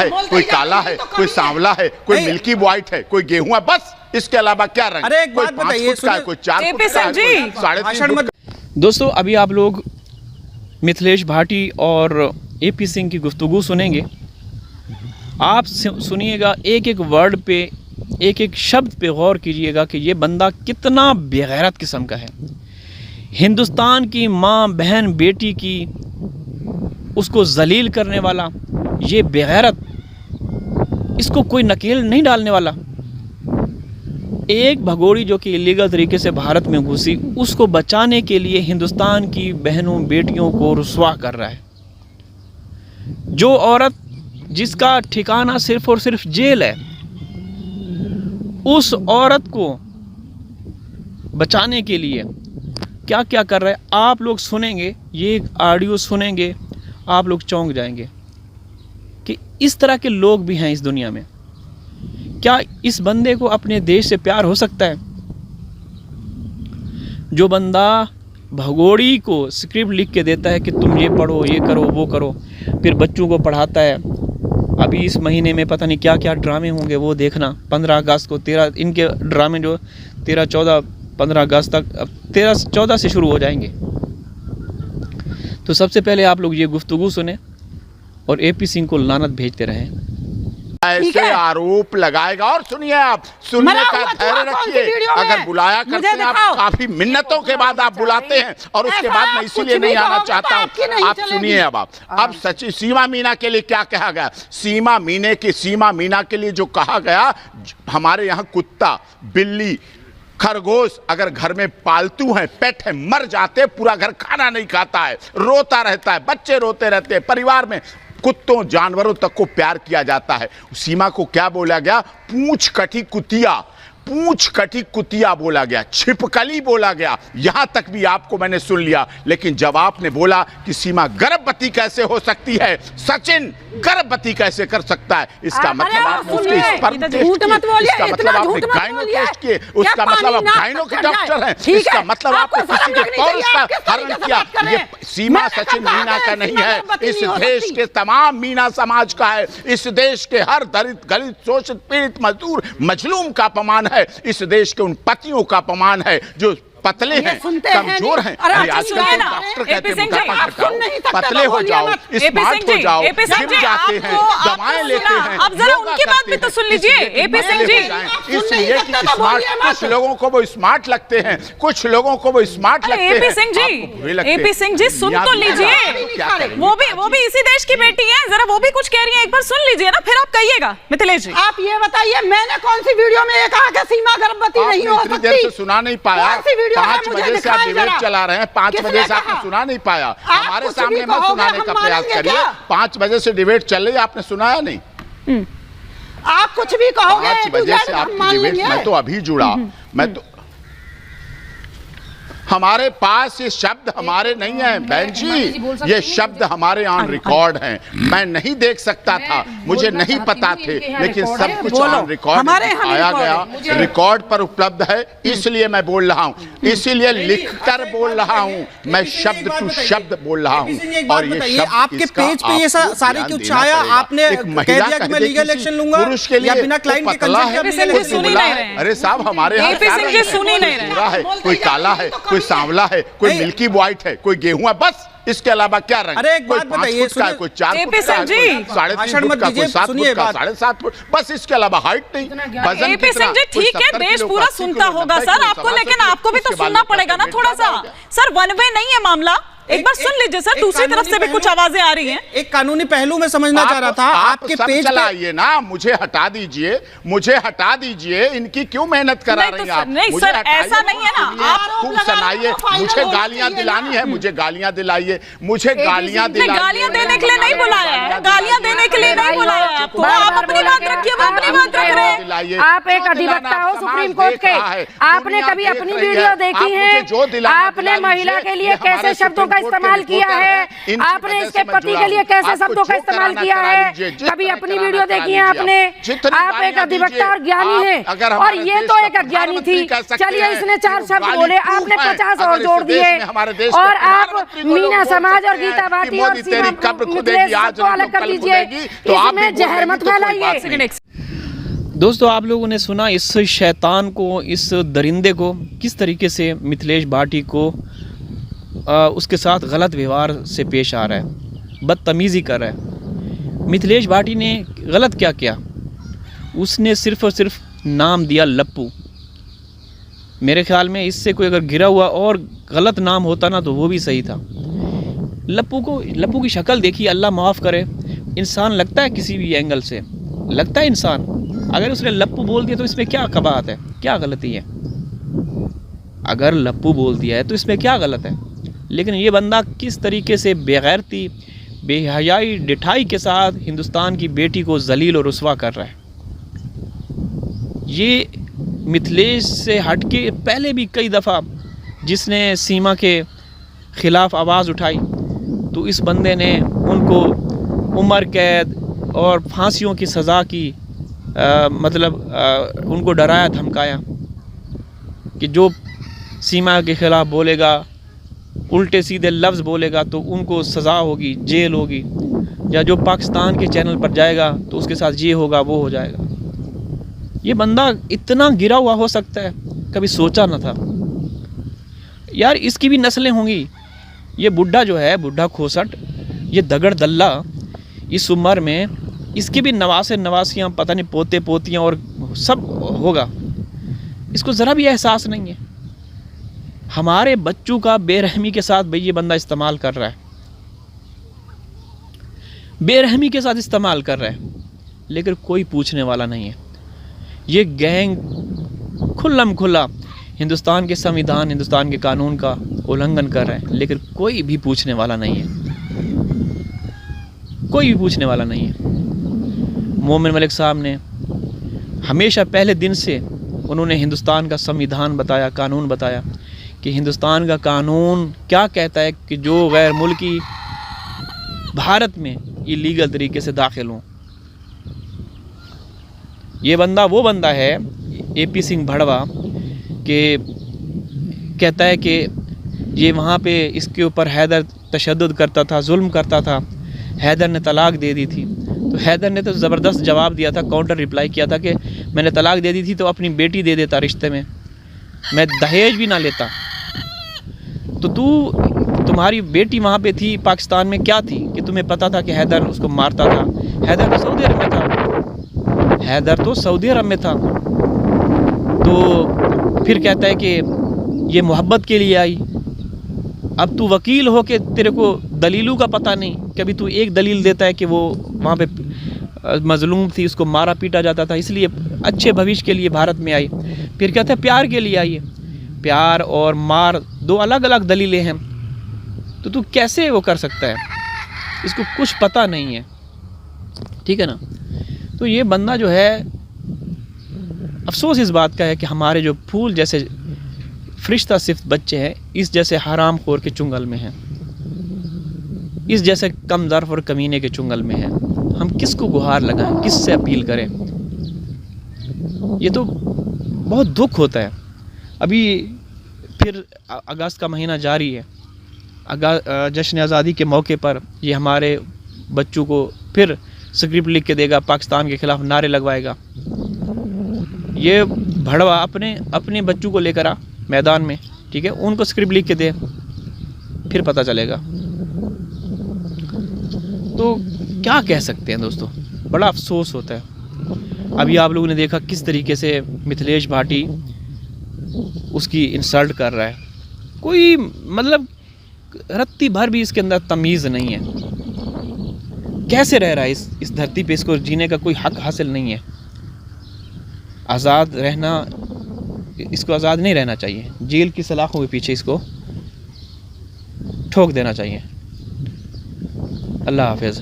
है, कोई काला है, कोई सांवला है, कोई मिल्की व्हाइट है, कोई गेहूं है, बस इसके अलावा क्या रंग? अरे एक बात बताइए, कोई 4 फुट का है, कोई 3.5 फुट का। दोस्तों अभी आप लोग मिथिलेश भाटी और एपी सिंह की गुफ्तगू सुनेंगे। आप सुनिएगा, एक एक वर्ड पे, एक एक शब्द पे गौर कीजिएगा कि ये बंदा कितना बेगैरत किस्म का है। हिंदुस्तान की माँ, बहन, बेटी की उसको जलील करने वाला ये बेगैरत, इसको कोई नकेल नहीं डालने वाला। एक भगोड़ी जो कि इलीगल तरीके से भारत में घुसी, उसको बचाने के लिए हिंदुस्तान की बहनों बेटियों को रुस्वा कर रहा है। जो औरत जिसका ठिकाना सिर्फ और सिर्फ जेल है, उस औरत को बचाने के लिए क्या क्या कर रहा है आप लोग सुनेंगे। ये ऑडियो सुनेंगे आप लोग चौंक जाएंगे कि इस तरह के लोग भी हैं इस दुनिया में। क्या इस बंदे को अपने देश से प्यार हो सकता है? जो बंदा भगोड़ी को स्क्रिप्ट लिख के देता है कि तुम ये पढ़ो, ये करो, वो करो, फिर बच्चों को पढ़ाता है। अभी इस महीने में पता नहीं क्या क्या ड्रामे होंगे, वो देखना। 15 अगस्त को 13 इनके ड्रामे जो 13, 14, 15 अगस्त तक, अब 13, 14 से शुरू हो जाएंगे। तो सबसे पहले आप लोग ये गुफ्तगू सुने और एपी सिंह को लानत भेजते रहें। ऐसे आरोप लगाएगा। और सुनिए, आप सुनने का धैर्य रखिए। अगर बुलाया करते हैं आप, काफी मिन्नतों के बाद आप बुलाते हैं, और उसके बाद मैं इसीलिए नहीं आना चाहता हूं। आप सुनिए अब सचिन सीमा मीना के लिए क्या कहा गया। सीमा मीना के लिए जो कहा गया, हमारे यहाँ कुत्ता, बिल्ली, खरगोश अगर घर में पालतू हैं, पेट है, मर जाते, पूरा घर खाना नहीं खाता है, रोता रहता है, बच्चे रोते रहते हैं, परिवार में कुत्तों जानवरों तक को प्यार किया जाता है। सीमा को क्या बोला गया? पूंछ कटी कुतिया बोला गया, छिपकली बोला गया। यहां तक भी आपको मैंने सुन लिया। लेकिन जब आपने बोला कि सीमा गर्भवती कैसे हो सकती है, सचिन गर्भवती कैसे कर सकता है, इसका मतलब आपने उसके स्पर्म टेस्ट किए, इसका मतलब आपने गायनो टेस्ट किए, उसका मतलब आप गायनो के डॉक्टर हैं, इसका मतलब आपने किसी के पौरुष का हरण किया। ये सीमा सचिन मीना का नहीं है, इस देश के तमाम मीना समाज का है। इस देश के हर दलित, गलित, शोषित, पीड़ित, मजदूर, मजलूम का अपमान है। इस देश के उन पतियों का अपमान है जो पतले हैं, कमजोर हैं। आजकल डॉक्टर कहते हैं पतले हो जाओ, स्मार्ट हो जाओ, जिम जाते हैं, दवाएं लेते हैं। अब जरा उनकी बात भी तो सुन लीजिए एपी सिंह जी। इसलिए कि स्मार्ट, कुछ लोगों को वो स्मार्ट लगते हैं, कुछ लोगों को वो स्मार्ट लगते हैं। एपी सिंह जी सुन तो लीजिए, वो भी इसी देश की बेटी है, जरा वो भी कुछ कह रही है, एक बार सुन लीजिए ना, फिर आप कहिएगा। मिथिलेश जी आप ये बताइए, मैंने कौन सी वीडियो में ये कहा कि सीमा गर्भवती नहीं हो सकती? देर से सुना नहीं पाया, 5 बजे से आप डिबेट चला रहे हैं, 5 बजे से आपने सुना नहीं पाया। हमारे सामने मत सुनाने का प्रयास करिए। 5 बजे से डिबेट चल रही है, आपने सुनाया नहीं। आप कुछ भी कहोगे, 5 बजे से आपकी डिबेट, मैं तो अभी जुड़ा, मैं तो, हमारे पास ये शब्द हमारे नहीं है बहन जी, ये शब्द हमारे ऑन रिकॉर्ड हैं। मैं नहीं देख सकता था, मुझे नहीं पता थे, लेकिन सब कुछ ऑन रिकॉर्ड आया गया, रिकॉर्ड पर उपलब्ध है, इसलिए मैं बोल रहा हूँ, इसीलिए लिखकर बोल रहा हूँ, मैं शब्द टू शब्द बोल रहा हूँ। और ये शब्द आपके पेज पे ये सारी क्यों छाया? आपने कह दिया कि मैं लीगल एक्शन लूंगा, पुरुष के लिए बिना क्लाइंट के कंसेंट। अरे साहब, हमारे यहाँ कोई काला है, कोई सांवला है, कोई मिल्की व्हाइट है, कोई गेहूं है, बस इसके अलावा क्या रंग? अरे एक बात बताइए, कोई 4 फुट का, कोई 3.5 फुट का, कोई 7 फुट का, 7.5 फुट, बस इसके अलावा हाइट नहीं, वजन कितना। ठीक है, देश पूरा सुनता होगा सर आपको, लेकिन आपको भी तो सुनना पड़ेगा ना थोड़ा सा। सर वन वे नहीं है मामला, एक बार सुन लीजिए सर, दूसरी तरफ से भी कुछ आवाजें आ रही हैं। एक कानूनी पहलू में समझना चाह रहा था। आपके पेज पे आइए ना, मुझे हटा दीजिए, इनकी क्यों मेहनत करा रही हैं आप? नहीं सर, ऐसा नहीं है ना, आप खूब सुनाइए, मुझे गालियां दिलानी है, मुझे गालियां दिलाइए, गालियां देने के लिए नहीं बुलाया है, गालियां देने के लिए नहीं बुलाया है आपको। आप अपनी बात रखिए, वो अपनी बात रख रहे हैं। दिलाइए। आप एक जो अधिवक्ता दिलाना हो आप सुप्रीम समाज कोर्ट देख के, रहा है, आपने दुनिया कभी देख अपनी रही वीडियो है। देखी आप है? मुझे जो दिलाना आपने दिला महिला लीजिए। के लिए ये कैसे हमारे शब्दों का सुप्रीम कोर्ट के इस्तेमाल किया रिपोर्टर है? हैं, इनकी आपने वजह इसके से मैं पति जुड़ा के लिए हूं। कैसे आपको शब्दों का जो इस्तेमाल कराना किया करा है? लीजिए, जिस कभी तरह अपनी कराना वीडियो करा देखी है लीजिए। आपने? जितनी आप एक गालियां अधिवक्ता दीजिए, और ज्ञानी आप हैं, अगर और हमारे ये देश तो का एक अज्ञानी थी। प्रधानमंत्री कह सकते चलिए, हैं इसने 4 कि शब्द गाली बोले, प्रूफ आपने है। 50 अगर और इस जोड़ देश दिए। में हमारे देश के और आप प्रधानमंत्री को लोग मीना बोल समाज और सकते हैं गीता कि भाटी और मोदी तेरी सीमा कब्र खुदेगी, मिथिलेश आज सबको नहीं तो अलग कर कल दीजिए। खुदेगी, तो आप भी इसमें जहर बोलेंगी मत तो कोई फैलाइए। बात नहीं। दोस्तों, आप लोगों ने सुना इस शैतान को, इस दरिंदे को किस तरीके से मिथिलेश भाटी को उसके साथ गलत व्यवहार से पेश आ रहा है, बदतमीज़ी कर रहा है। मिथिलेश भाटी ने गलत क्या किया? उसने सिर्फ़ और सिर्फ नाम दिया लप्पू। मेरे ख्याल में इससे कोई अगर गिरा हुआ और गलत नाम होता ना तो वो भी सही था। लप्पू की शक्ल देखी, अल्लाह माफ़ करे, इंसान लगता है किसी भी एंगल से, लगता है इंसान। अगर उसने लप्पू बोल दिया तो इसमें क्या कबाहत है, क्या गलती है? अगर लप्पू बोल दिया है तो इसमें क्या गलत है? लेकिन ये बंदा किस तरीके से बेगैरती, बेहयाई, डिठाई के साथ हिंदुस्तान की बेटी को जलील और रुस्वा कर रहा है। ये मिथिलेश से हटके पहले भी कई दफ़ा जिसने सीमा के ख़िलाफ़ आवाज़ उठाई तो इस बंदे ने उनको उम्र कैद और फांसियों की सज़ा की उनको डराया धमकाया कि जो सीमा के ख़िलाफ़ बोलेगा, उल्टे सीधे लफ्ज़ बोलेगा तो उनको सज़ा होगी, जेल होगी, या जो पाकिस्तान के चैनल पर जाएगा तो उसके साथ ये होगा, वो हो जाएगा। ये बंदा इतना गिरा हुआ हो सकता है, कभी सोचा न था। यार, इसकी भी नस्लें होंगी। ये बुढ़ा जो है, बुढ़ा खोसट, ये दगड़ दल्ला, इस उम्र में इसके भी नवासे नवासियाँ, पता नहीं पोते पोतियाँ और सब होगा। इसको ज़रा भी एहसास नहीं है। हमारे बच्चों का बेरहमी के साथ भाई ये बंदा इस्तेमाल कर रहा है, बेरहमी के साथ इस्तेमाल कर रहा है, लेकिन कोई पूछने वाला नहीं है। ये गैंग खुल्लम खुल्ला हिंदुस्तान के संविधान, हिंदुस्तान के कानून का उल्लंघन कर रहे हैं, लेकिन कोई भी पूछने वाला नहीं है, कोई भी पूछने वाला नहीं है। मोमिन मलिक साहब ने हमेशा पहले दिन से उन्होंने हिंदुस्तान का संविधान बताया, कानून बताया कि हिंदुस्तान का कानून क्या कहता है कि जो गैर मुल्की भारत में इलीगल तरीके से दाखिल हों। ये बंदा वो बंदा है, AP सिंह भड़वा, के कहता है कि ये वहाँ पे इसके ऊपर हैदर तशद्दुद करता था, जुल्म करता था, हैदर ने तलाक दे दी थी। तो हैदर ने तो ज़बरदस्त जवाब दिया था, काउंटर रिप्लाई किया था कि मैंने तलाक दे दी थी तो अपनी बेटी दे देता रिश्ते में, मैं दहेज भी ना लेता। तो तुम्हारी बेटी वहाँ पे थी पाकिस्तान में, क्या थी कि तुम्हें पता था कि हैदर उसको मारता था? हैदर तो सऊदी अरब में था, हैदर तो सऊदी अरब में था। तो फिर कहता है कि ये मोहब्बत के लिए आई। अब तू वकील हो के तेरे को दलीलों का पता नहीं, कभी तू एक दलील देता है कि वो वहाँ पे मजलूम थी, उसको मारा पीटा जाता था, इसलिए अच्छे भविष्य के लिए भारत में आई। फिर कहता है प्यार के लिए आई है। प्यार और मार दो अलग अलग दलीलें हैं, तो तू कैसे वो कर सकता है? इसको कुछ पता नहीं है, ठीक है ना। तो ये बंदा जो है, अफसोस इस बात का है कि हमारे जो फूल जैसे फरिश्ता सिफ्त बच्चे हैं, इस जैसे हराम खोर के चुंगल में हैं, इस जैसे कम ज़र्फ और कमीने के चुंगल में हैं। हम किसको गुहार लगाएं, किससे अपील करें? ये तो बहुत दुख होता है। अभी फिर अगस्त का महीना जारी है, जश्न आज़ादी के मौके पर ये हमारे बच्चों को फिर स्क्रिप्ट लिख के देगा, पाकिस्तान के ख़िलाफ़ नारे लगवाएगा। ये भड़वा अपने बच्चों को लेकर आ मैदान में, ठीक है, उनको स्क्रिप्ट लिख के दे, फिर पता चलेगा। तो क्या कह सकते हैं दोस्तों, बड़ा अफसोस होता है। अभी आप लोगों ने देखा किस तरीके से मिथिलेश भाटी उसकी इंसल्ट कर रहा है। कोई मतलब रत्ती भर भी इसके अंदर तमीज़ नहीं है। कैसे रह रहा है इस धरती पे? इसको जीने का कोई हक हासिल नहीं है। आज़ाद रहना, इसको आज़ाद नहीं रहना चाहिए। जेल की सलाखों के पीछे इसको ठोक देना चाहिए। अल्लाह हाफ़िज़।